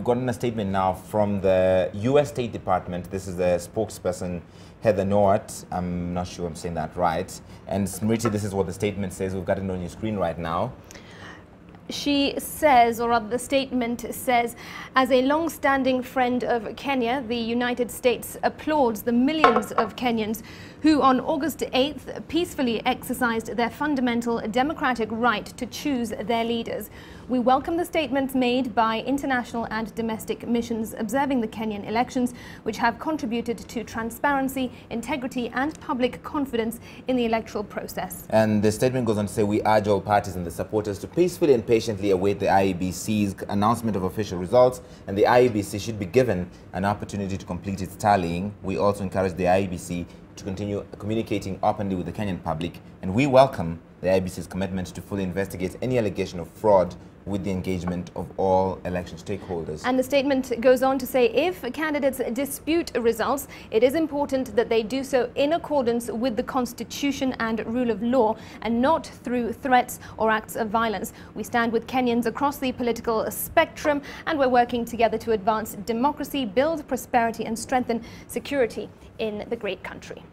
gotten a statement now from the U.S. State Department. This is the spokesperson, Heather Nauert. I'm not sure I'm saying that right. And Smriti, this is what the statement says. We've got it on your screen right now. She says, or rather the statement says, as a long-standing friend of Kenya, the United States applauds the millions of Kenyans who on August 8th peacefully exercised their fundamental democratic right to choose their leaders. We welcome the statements made by international and domestic missions observing the Kenyan elections, which have contributed to transparency, integrity and public confidence in the electoral process. And the statement goes on to say, we urge all parties and the supporters to peacefully and patiently await the IEBC's announcement of official results, and the IEBC should be given an opportunity to complete its tallying. We also encourage the IEBC to continue communicating openly with the Kenyan public, and we welcome the IEBC's commitment to fully investigate any allegation of fraud with the engagement of all election stakeholders. And the statement goes on to say, if candidates dispute results, it is important that they do so in accordance with the Constitution and rule of law, and not through threats or acts of violence. We stand with Kenyans across the political spectrum, and we're working together to advance democracy, build prosperity and strengthen security in the great country.